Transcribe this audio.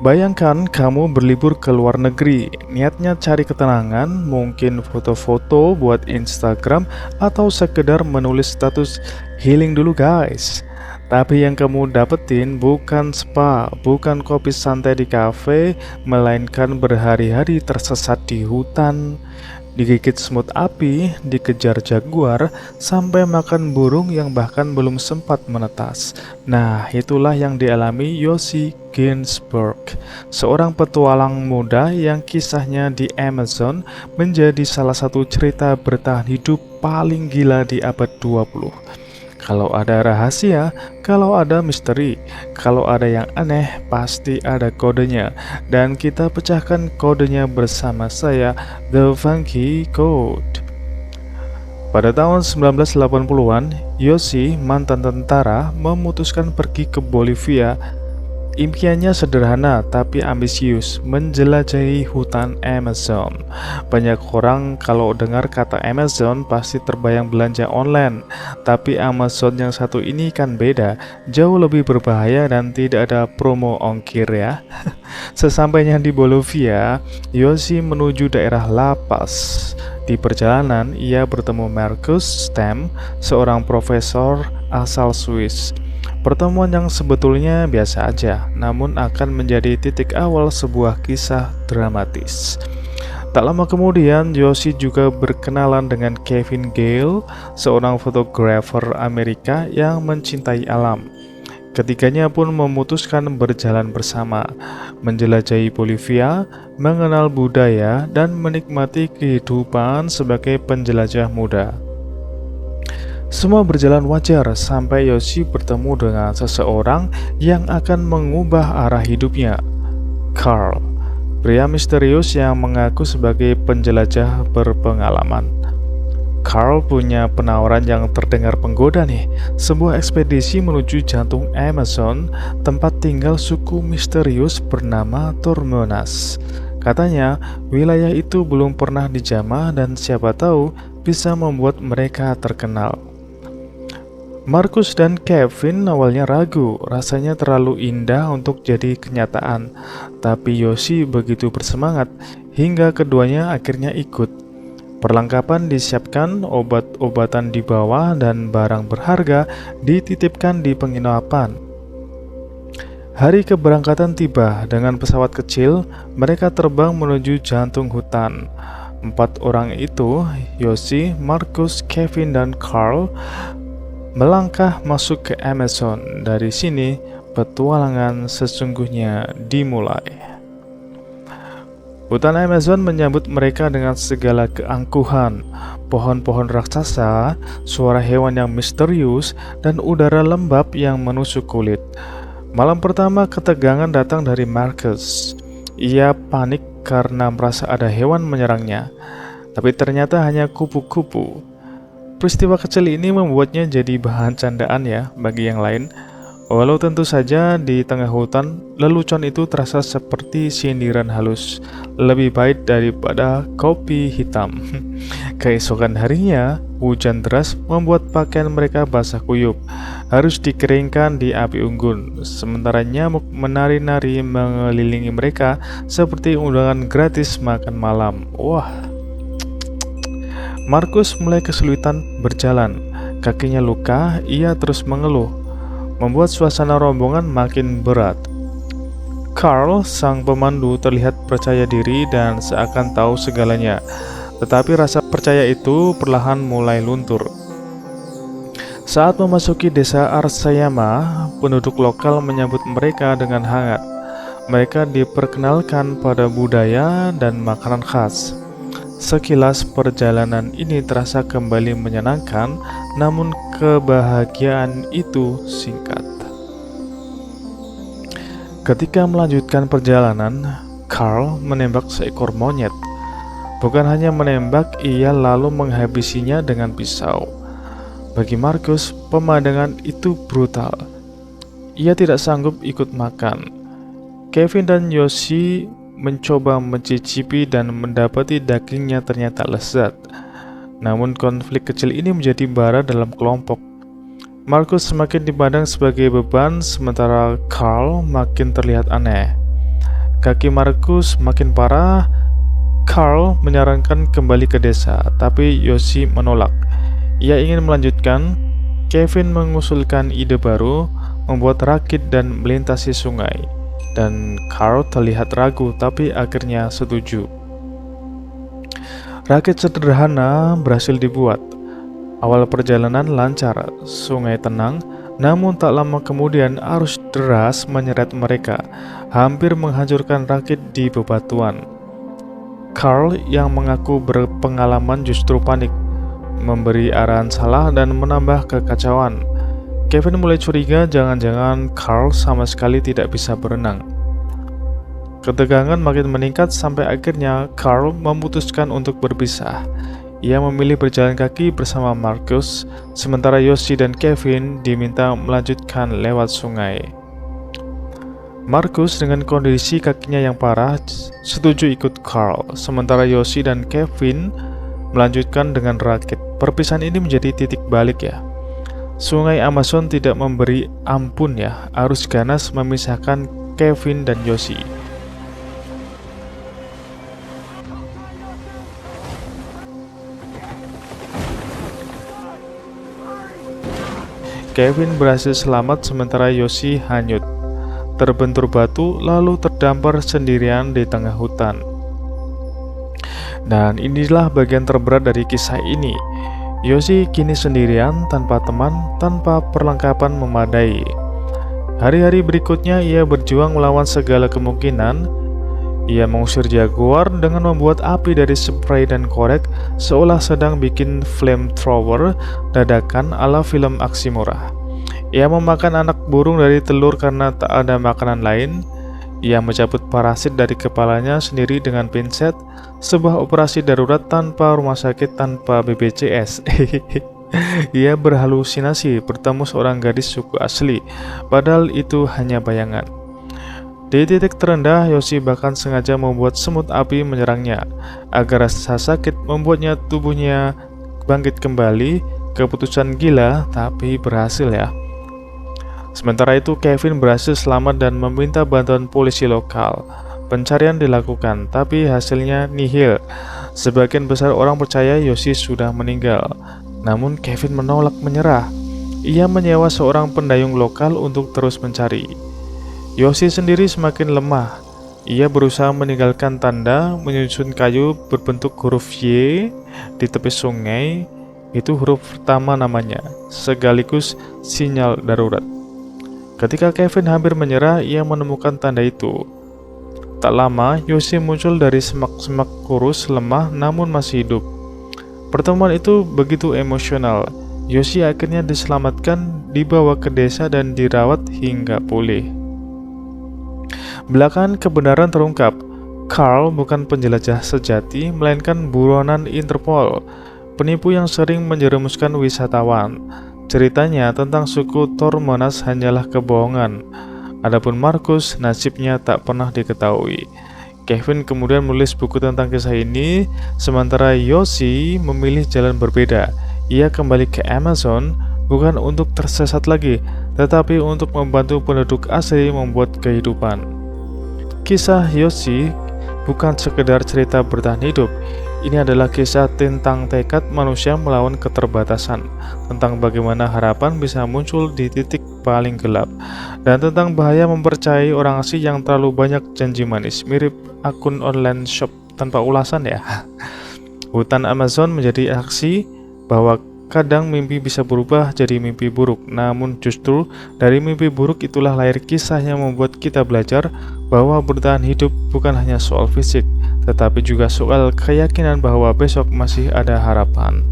Bayangkan kamu berlibur ke luar negeri, niatnya cari ketenangan, mungkin foto-foto buat Instagram, atau sekedar menulis status healing dulu guys. Tapi yang kamu dapetin bukan spa, bukan kopi santai di kafe, melainkan berhari-hari tersesat di hutan, digigit semut api, dikejar jaguar, sampai makan burung yang bahkan belum sempat menetas. Nah, itulah yang dialami Yoshi Ginsberg, seorang petualang muda yang kisahnya di Amazon menjadi salah satu cerita bertahan hidup paling gila di abad 20. Kalau ada rahasia, kalau ada misteri, kalau ada yang aneh, pasti ada kodenya. Dan kita pecahkan kodenya bersama saya, The Funky Code. Pada tahun 1980-an, Yoshi, mantan tentara, memutuskan pergi ke Bolivia. Impiannya sederhana tapi ambisius, menjelajahi hutan Amazon. Banyak orang kalau dengar kata Amazon pasti terbayang belanja online, tapi Amazon yang satu ini kan beda, jauh lebih berbahaya dan tidak ada promo ongkir ya. Sesampainya di Bolivia, Yoshi menuju daerah La Paz. Di perjalanan, ia bertemu Marcus Stem, seorang profesor asal Swiss. Pertemuan yang sebetulnya biasa aja, namun akan menjadi titik awal sebuah kisah dramatis. Tak lama kemudian, Yoshi juga berkenalan dengan Kevin Gale, seorang fotografer Amerika yang mencintai alam. Ketiganya pun memutuskan berjalan bersama, menjelajahi Bolivia, mengenal budaya, dan menikmati kehidupan sebagai penjelajah muda. Semua berjalan wajar sampai Yoshi bertemu dengan seseorang yang akan mengubah arah hidupnya. Carl, pria misterius yang mengaku sebagai penjelajah berpengalaman. Carl punya penawaran yang terdengar penggoda nih, sebuah ekspedisi menuju jantung Amazon, tempat tinggal suku misterius bernama Tormonas. Katanya, wilayah itu belum pernah dijamah dan siapa tahu bisa membuat mereka terkenal. Marcus dan Kevin awalnya ragu, rasanya terlalu indah untuk jadi kenyataan. Tapi Yoshi begitu bersemangat, hingga keduanya akhirnya ikut. Perlengkapan disiapkan, obat-obatan dibawa, dan barang berharga dititipkan di penginapan. Hari keberangkatan tiba, dengan pesawat kecil, mereka terbang menuju jantung hutan. 4 orang itu, Yoshi, Marcus, Kevin, dan Carl, melangkah masuk ke Amazon. Dari sini, petualangan sesungguhnya dimulai. Hutan Amazon menyambut mereka dengan segala keangkuhan. Pohon-pohon raksasa, suara hewan yang misterius, dan udara lembab yang menusuk kulit. Malam pertama, ketegangan datang dari Marcus. Ia panik karena merasa ada hewan menyerangnya, tapi ternyata hanya kupu-kupu. Peristiwa kecil ini membuatnya jadi bahan candaan ya bagi yang lain. Walau tentu saja di tengah hutan, lelucon itu terasa seperti sindiran halus. Lebih baik daripada kopi hitam. Keesokan harinya, hujan deras membuat pakaian mereka basah kuyup. Harus dikeringkan di api unggun. Sementara nyamuk menari-nari mengelilingi mereka seperti undangan gratis makan malam. Wah. Marcus mulai kesulitan berjalan, kakinya luka, ia terus mengeluh, membuat suasana rombongan makin berat. Carl, sang pemandu, terlihat percaya diri dan seakan tahu segalanya, tetapi rasa percaya itu perlahan mulai luntur. Saat memasuki desa Arsayama, penduduk lokal menyambut mereka dengan hangat. Mereka diperkenalkan pada budaya dan makanan khas. Sekilas perjalanan ini terasa kembali menyenangkan, namun kebahagiaan itu singkat. Ketika melanjutkan perjalanan, Carl menembak seekor monyet. Bukan hanya menembak, ia lalu menghabisinya dengan pisau. Bagi Marcus, pemandangan itu brutal. Ia tidak sanggup ikut makan. Kevin dan Yoshi mencoba mencicipi dan mendapati dagingnya ternyata lezat. Namun konflik kecil ini menjadi bara dalam kelompok. Marcus semakin dipandang sebagai beban, sementara Carl makin terlihat aneh. kaki Markus makin parah. Carl menyarankan kembali ke desa, tapi Yoshi menolak. Ia ingin melanjutkan. Kevin mengusulkan ide baru, membuat rakit dan melintasi sungai. Dan Carl terlihat ragu, tapi akhirnya setuju. Rakit sederhana berhasil dibuat. Awal perjalanan lancar, sungai tenang, namun tak lama kemudian arus deras menyeret mereka, hampir menghancurkan rakit di bebatuan. Carl yang mengaku berpengalaman justru panik, memberi arahan salah dan menambah kekacauan. Kevin mulai curiga jangan-jangan Carl sama sekali tidak bisa berenang. Ketegangan makin meningkat sampai akhirnya Carl memutuskan untuk berpisah. Ia memilih berjalan kaki bersama Markus, sementara Yoshi dan Kevin diminta melanjutkan lewat sungai. Markus dengan kondisi kakinya yang parah setuju ikut Carl, sementara Yoshi dan Kevin melanjutkan dengan rakit. Perpisahan ini menjadi titik balik ya. Sungai Amazon tidak memberi ampun ya, arus ganas memisahkan Kevin dan Yoshi. Kevin berhasil selamat sementara Yoshi hanyut, terbentur batu lalu terdampar sendirian di tengah hutan. Dan inilah bagian terberat dari kisah ini. Yoshi kini sendirian, tanpa teman, tanpa perlengkapan memadai. Hari-hari berikutnya ia berjuang melawan segala kemungkinan. Ia mengusir jaguar dengan membuat api dari spray dan korek, seolah sedang bikin flamethrower dadakan ala film aksi murah. Ia memakan anak burung dari telur karena tak ada makanan lain. Ia mencabut parasit dari kepalanya sendiri dengan pinset, sebuah operasi darurat tanpa rumah sakit, tanpa BPJS. Ia berhalusinasi bertemu seorang gadis suku asli, padahal itu hanya bayangan. Di titik terendah, Yoshi bahkan sengaja membuat semut api menyerangnya, agar rasa sakit membuatnya tubuhnya bangkit kembali. Keputusan gila, tapi berhasil ya. Sementara itu, Kevin berhasil selamat dan meminta bantuan polisi lokal. Pencarian dilakukan, tapi hasilnya nihil. Sebagian besar orang percaya Yoshi sudah meninggal. Namun Kevin menolak menyerah. Ia menyewa seorang pendayung lokal untuk terus mencari. Yoshi sendiri semakin lemah. Ia berusaha meninggalkan tanda, menyusun kayu berbentuk huruf Y di tepi sungai. Itu huruf pertama namanya, sekaligus sinyal darurat. Ketika Kevin hampir menyerah, ia menemukan tanda itu. Tak lama, Yoshi muncul dari semak-semak kurus, lemah, namun masih hidup. Pertemuan itu begitu emosional. Yoshi akhirnya diselamatkan, dibawa ke desa dan dirawat hingga pulih. Belakangan kebenaran terungkap. Carl bukan penjelajah sejati, melainkan buronan Interpol, penipu yang sering menjerumuskan wisatawan. Ceritanya tentang suku Tormonas hanyalah kebohongan. Adapun Markus, nasibnya tak pernah diketahui. Kevin kemudian menulis buku tentang kisah ini, sementara Yoshi memilih jalan berbeda. Ia kembali ke Amazon bukan untuk tersesat lagi, tetapi untuk membantu penduduk asli membuat kehidupan. Kisah Yoshi bukan sekedar cerita bertahan hidup. Ini adalah kisah tentang tekad manusia melawan keterbatasan, tentang bagaimana harapan bisa muncul di titik paling gelap, dan tentang bahaya mempercayai orang asing yang terlalu banyak janji manis, mirip akun online shop tanpa ulasan ya. Hutan Amazon menjadi aksi bahwa kadang mimpi bisa berubah jadi mimpi buruk, namun justru dari mimpi buruk itulah lahir kisah yang membuat kita belajar bahwa bertahan hidup bukan hanya soal fisik, tetapi juga soal keyakinan bahwa besok masih ada harapan.